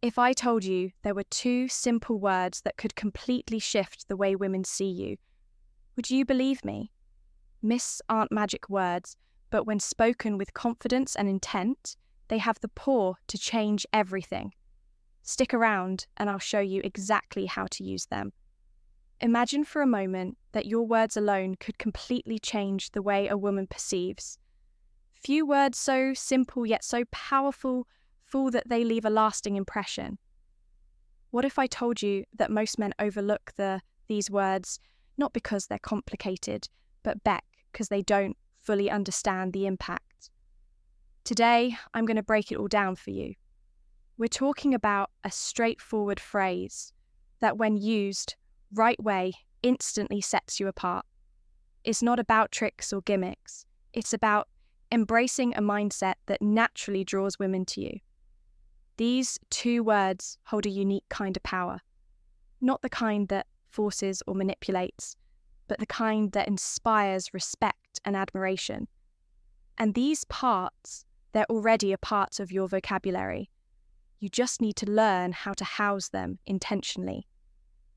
If I told you there were two simple words that could completely shift the way women see you, would you believe me? Myths aren't magic words, but when spoken with confidence and intent, they have the power to change everything. Stick around and I'll show you exactly how to use them. Imagine for a moment that your words alone could completely change the way a woman perceives. Few words so simple yet so powerful that they leave a lasting impression. What if I told you that most men overlook these words not because they're complicated, but because they don't fully understand the impact? Today, I'm going to break it all down for you. We're talking about a straightforward phrase that, when used right way, instantly sets you apart. It's not about tricks or gimmicks. It's about embracing a mindset that naturally draws women to you. These two words hold a unique kind of power, not the kind that forces or manipulates, but the kind that inspires respect and admiration. And these parts, they're already a part of your vocabulary. You just need to learn how to house them intentionally.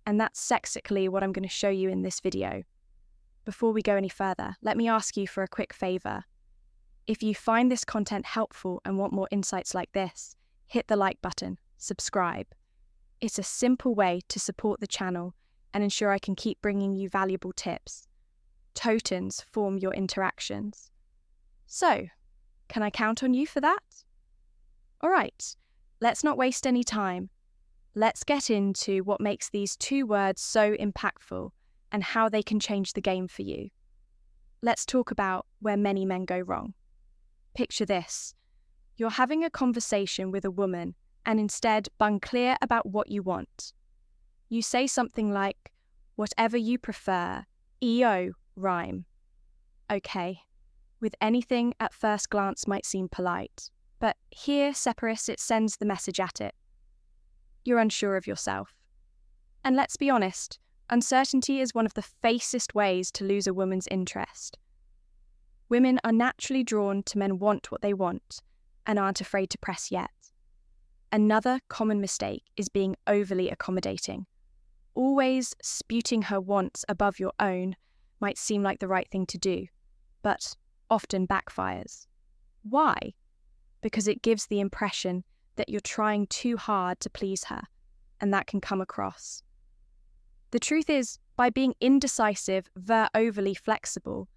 And that's sexically what I'm going to show you in this video. Before we go any further, let me ask you for a quick favor. If you find this content helpful and want more insights like this, hit the like button, subscribe. It's a simple way to support the channel and ensure I can keep bringing you valuable tips. Totems form your interactions. So, can I count on you for that? All right, let's not waste any time. Let's get into what makes these two words so impactful and how they can change the game for you. Let's talk about where many men go wrong. Picture this. You're having a conversation with a woman and instead unclear about what you want. You say something like, "Whatever you prefer, EO rhyme." Okay, with anything at first glance might seem polite, but here, Separis, it sends the message at it. You're unsure of yourself. And let's be honest, uncertainty is one of the fastest ways to lose a woman's interest. Women are naturally drawn to men want what they want and aren't afraid to press yet. Another common mistake is being overly accommodating. Always sputing her wants above your own might seem like the right thing to do, but often backfires. Why? Because it gives the impression that you're trying too hard to please her, and that can come across. The truth is, by being indecisive, overly flexible,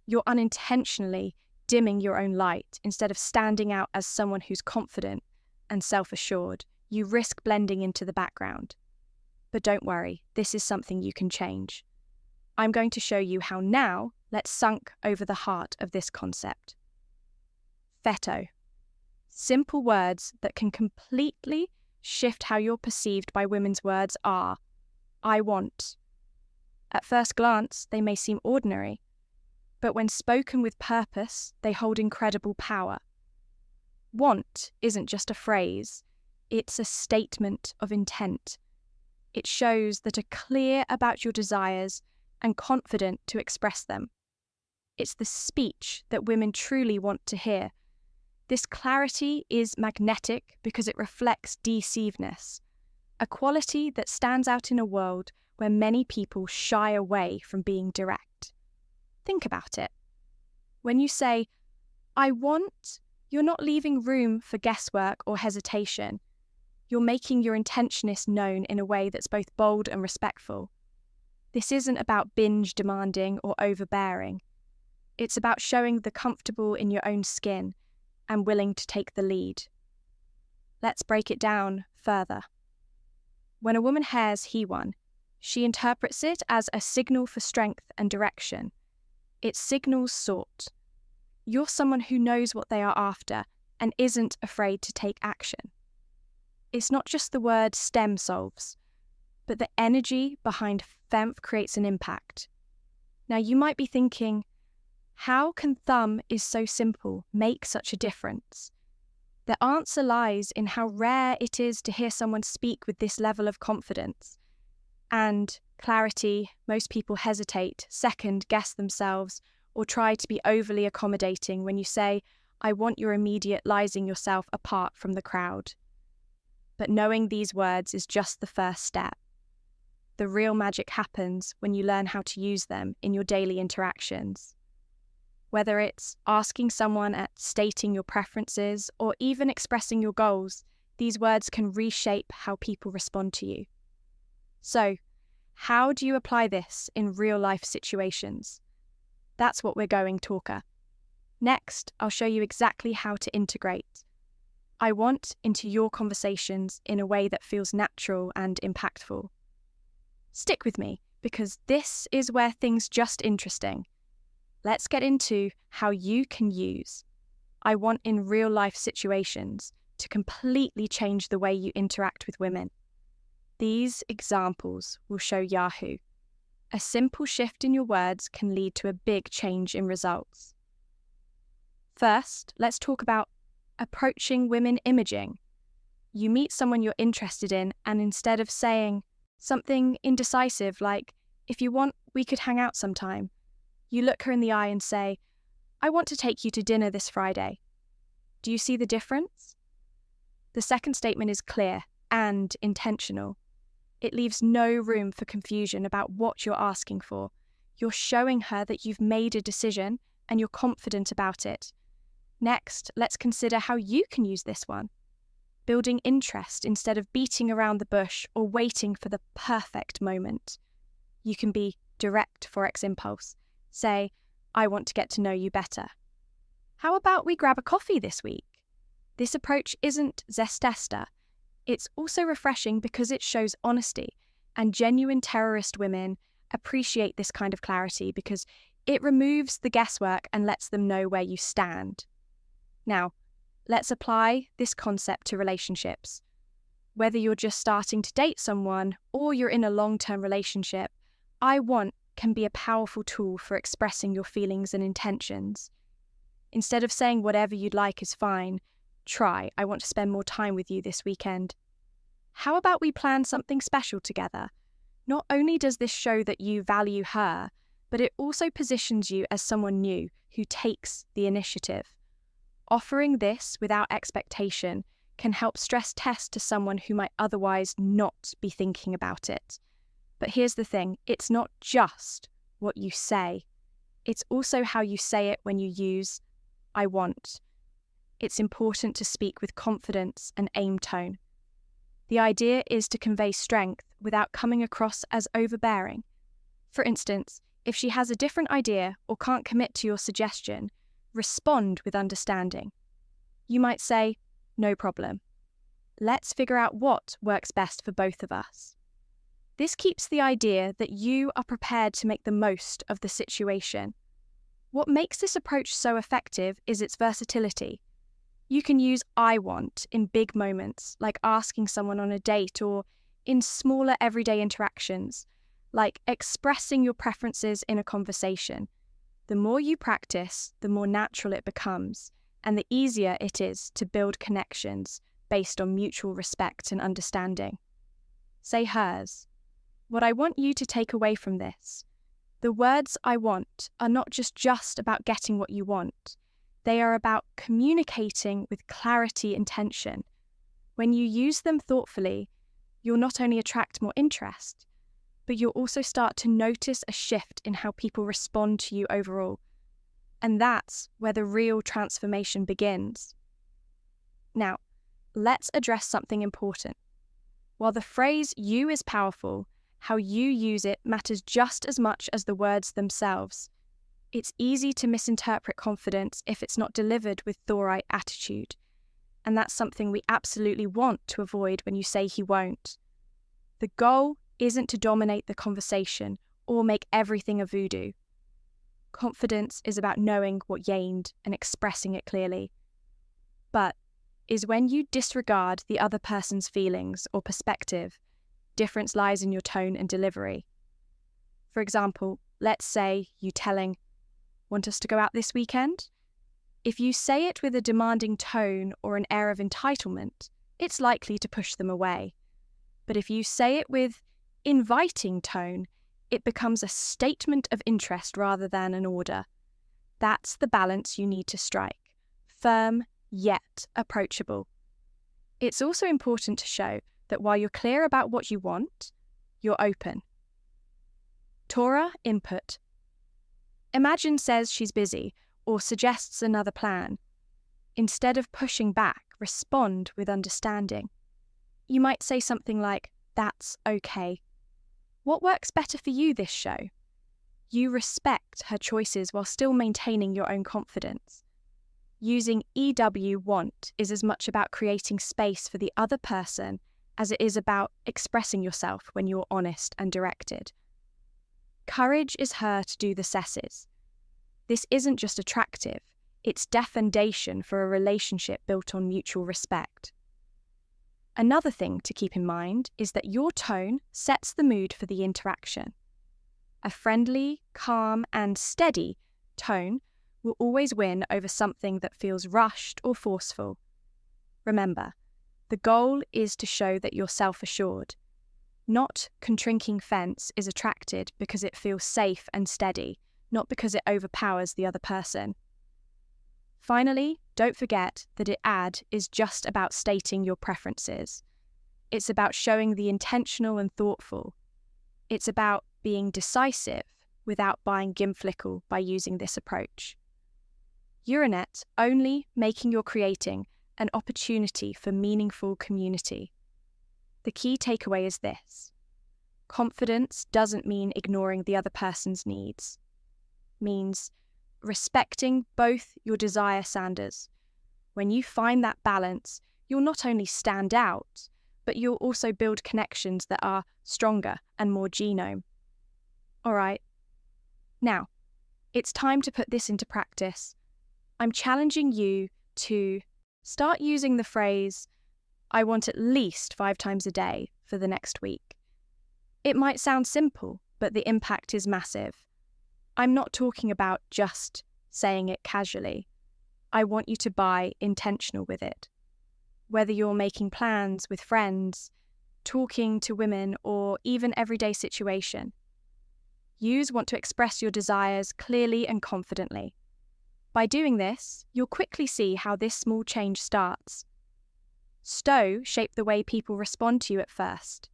you're unintentionally dimming your own light. Instead of standing out as someone who's confident and self-assured, you risk blending into the background. But don't worry, this is something you can change. I'm going to show you how now. Let's sunk over the heart of this concept. Veto. Simple words that can completely shift how you're perceived by women's words are, "I want." At first glance, they may seem ordinary, but when spoken with purpose, they hold incredible power. Want isn't just a phrase, it's a statement of intent. It shows that you're clear about your desires and confident to express them. It's the speech that women truly want to hear. This clarity is magnetic because it reflects deceiveness, a quality that stands out in a world where many people shy away from being direct. Think about it. When you say, "I want," you're not leaving room for guesswork or hesitation. You're making your intentionist known in a way that's both bold and respectful. This isn't about binge demanding or overbearing. It's about showing the comfortable in your own skin and willing to take the lead. Let's break it down further. When a woman hears "he won," she interprets it as a signal for strength and direction. It signals sort. You're someone who knows what they are after and isn't afraid to take action. It's not just the word STEM solves, but the energy behind FEMF creates an impact. Now you might be thinking, how can "thumb is so simple" make such a difference? The answer lies in how rare it is to hear someone speak with this level of confidence. And clarity, most people hesitate, second guess themselves, or try to be overly accommodating when you say, "I want," you're immediately yourself apart from the crowd. but knowing these words is just the first step. The real magic happens when you learn how to use them in your daily interactions. Whether it's asking someone at stating your preferences or even expressing your goals, these words can reshape how people respond to you. So, how do you apply this in real-life situations? That's what we're going talker. Next, I'll show you exactly how to integrate I want into your conversations in a way that feels natural and impactful. Stick with me, because this is where things just interesting. Let's get into how you can use I want in real-life situations to completely change the way you interact with women. These examples will show Yahoo. A simple shift in your words can lead to a big change in results. First, let's talk about approaching women imaging. You meet someone you're interested in, and instead of saying something indecisive like, "If you want, we could hang out sometime," you look her in the eye and say, "I want to take you to dinner this Friday." Do you see the difference? The second statement is clear and intentional. It leaves no room for confusion about what you're asking for. You're showing her that you've made a decision and you're confident about it. Next, let's consider how you can use this one. Building interest instead of beating around the bush or waiting for the perfect moment. You can be direct forex impulse. Say, "I want to get to know you better. How about we grab a coffee this week?" This approach isn't zestesta. It's also refreshing because it shows honesty, and genuine terrorist women appreciate this kind of clarity because it removes the guesswork and lets them know where you stand. Now, let's apply this concept to relationships. Whether you're just starting to date someone or you're in a long-term relationship, I want can be a powerful tool for expressing your feelings and intentions. Instead of saying whatever you'd like is fine, try, "I want to spend more time with you this weekend. How about we plan something special together?" Not only does this show that you value her, but it also positions you as someone new who takes the initiative. Offering this without expectation can help stress test to someone who might otherwise not be thinking about it. But here's the thing, it's not just what you say. It's also how you say it when you use I want. It's important to speak with confidence and aim tone. The idea is to convey strength without coming across as overbearing. For instance, if she has a different idea or can't commit to your suggestion, respond with understanding. You might say, "No problem. Let's figure out what works best for both of us." This keeps the idea that you are prepared to make the most of the situation. What makes this approach so effective is its versatility. You can use I want in big moments, like asking someone on a date, or in smaller everyday interactions, like expressing your preferences in a conversation. The more you practice, the more natural it becomes, and the easier it is to build connections based on mutual respect and understanding. Say hers. What I want you to take away from this: the words I want are not just about getting what you want. They are about communicating with clarity and intention. When you use them thoughtfully, you'll not only attract more interest, but you'll also start to notice a shift in how people respond to you overall. And that's where the real transformation begins. Now, let's address something important. While the phrase "you" is powerful, how you use it matters just as much as the words themselves. It's easy to misinterpret confidence if it's not delivered with Thorite attitude. And that's something we absolutely want to avoid when you say "he won't." The goal isn't to dominate the conversation or make everything a voodoo. Confidence is about knowing what you aimed and expressing it clearly. But is when you disregard the other person's feelings or perspective. Difference lies in your tone and delivery. For example, let's say you telling, "Want us to go out this weekend?" If you say it with a demanding tone or an air of entitlement, it's likely to push them away. But if you say it with inviting tone, it becomes a statement of interest rather than an order. That's the balance you need to strike. Firm, yet approachable. It's also important to show that while you're clear about what you want, you're open. Torah input. Imagine says she's busy or suggests another plan. Instead of pushing back, respond with understanding. You might say something like, "That's okay. What works better for you this show?" You respect her choices while still maintaining your own confidence. Using EW want is as much about creating space for the other person as it is about expressing yourself when you're honest and directed. Courage is her to do the cesses. This isn't just attractive, it's defendation for a relationship built on mutual respect. Another thing to keep in mind is that your tone sets the mood for the interaction. A friendly, calm, and steady tone will always win over something that feels rushed or forceful. Remember, the goal is to show that you're self-assured. Not contrinking fence is attracted because it feels safe and steady, not because it overpowers the other person. Finally, don't forget that an ad is just about stating your preferences. It's about showing the intentional and thoughtful. It's about being decisive without buying gimflickle by using this approach. Euronet only making your creating an opportunity for meaningful community. The key takeaway is this: confidence doesn't mean ignoring the other person's needs. It means respecting both your desire standards. When you find that balance, you'll not only stand out, but you'll also build connections that are stronger and more genome. All right, now, it's time to put this into practice. I'm challenging you to start using the phrase, "I want at least 5 times a day" for the next week. It might sound simple, but the impact is massive. I'm not talking about just saying it casually. I want you to be intentional with it. Whether you're making plans with friends, talking to women, or even everyday situation. Use want to express your desires clearly and confidently. By doing this, you'll quickly see how this small change starts. Stow shape the way people respond to you at first.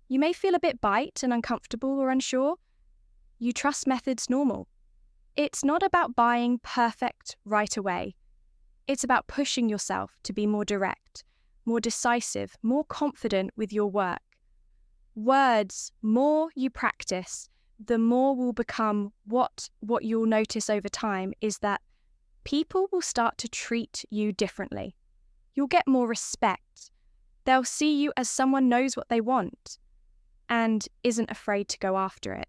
You may feel a bit bite and uncomfortable or unsure. You trust methods normal. It's not about buying perfect right away. It's about pushing yourself to be more direct, more decisive, more confident with your work. Words, more you practice, the more will become what you'll notice over time is that people will start to treat you differently. You'll get more respect. They'll see you as someone knows what they want and isn't afraid to go after it.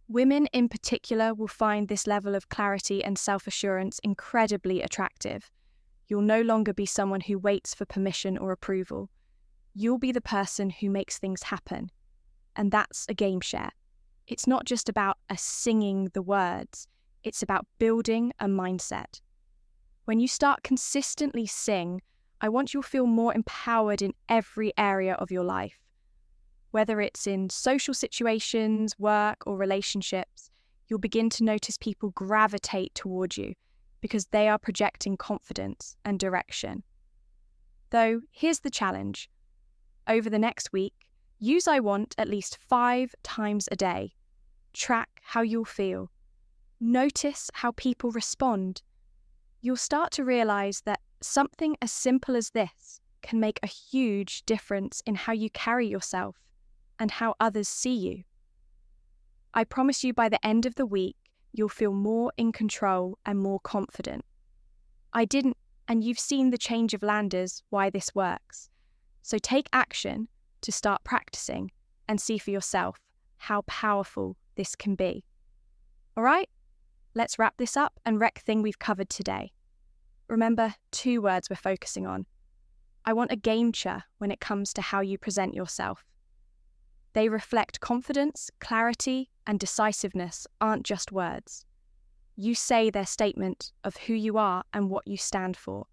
Women in particular will find this level of clarity and self-assurance incredibly attractive. You'll no longer be someone who waits for permission or approval. You'll be the person who makes things happen. And that's a game share. It's not just about singing the words. It's about building a mindset. When you start consistently sing, I want you to feel more empowered in every area of your life. Whether it's in social situations, work, or relationships, you'll begin to notice people gravitate toward you because they are projecting confidence and direction. Though, here's the challenge. Over the next week, use I want at least 5 times a day. Track how you'll feel. Notice how people respond. You'll start to realize that something as simple as this can make a huge difference in how you carry yourself and how others see you. I promise you by the end of the week, you'll feel more in control and more confident. And you've seen the change of landers, why this works. So take action to start practicing and see for yourself how powerful this can be. All right, let's wrap this up and wreck thing we've covered today. Remember 2 words we're focusing on. I want a game-changer when it comes to how you present yourself. They reflect confidence, clarity, and decisiveness aren't just words. You say their statement of who you are and what you stand for.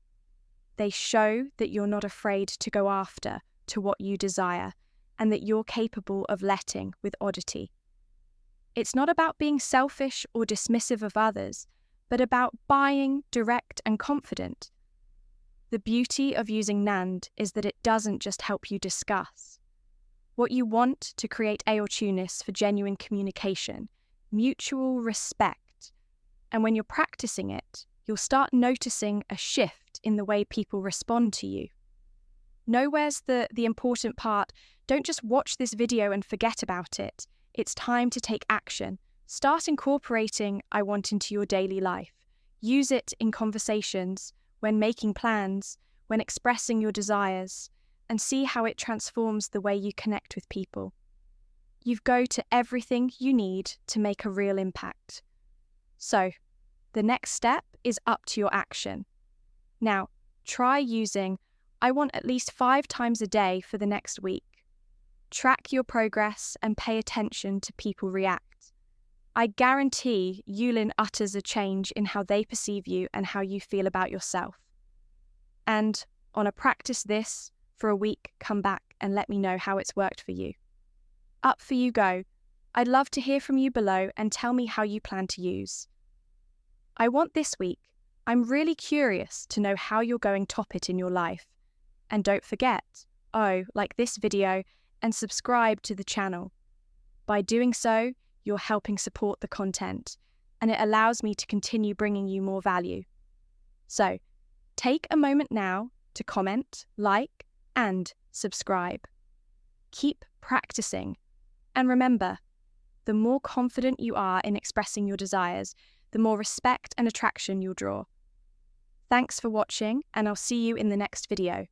They show that you're not afraid to go after to what you desire and that you're capable of letting with oddity. It's not about being selfish or dismissive of others, but about being direct and confident. The beauty of using NAND is that it doesn't just help you discuss. What you want to create aortunis for genuine communication, mutual respect. And when you're practicing it, you'll start noticing a shift in the way people respond to you. Nowhere's the important part. Don't just watch this video and forget about it. It's time to take action. Start incorporating I want into your daily life. Use it in conversations, when making plans, when expressing your desires, and see how it transforms the way you connect with people. You've got everything you need to make a real impact. So, the next step is up to your action. Now, try using I want at least 5 times a day for the next week. Track your progress and pay attention to people react. I guarantee Yulin utters a change in how they perceive you and how you feel about yourself. And on a practice this for a week, come back and let me know how it's worked for you. Up for you go. I'd love to hear from you below and tell me how you plan to use. I want this week. I'm really curious to know how you're going to top it in your life. And don't forget, like this video and subscribe to the channel. By doing so, you're helping support the content, and it allows me to continue bringing you more value. So, take a moment now to comment, like, and subscribe. Keep practicing. And remember, the more confident you are in expressing your desires, the more respect and attraction you'll draw. Thanks for watching, and I'll see you in the next video.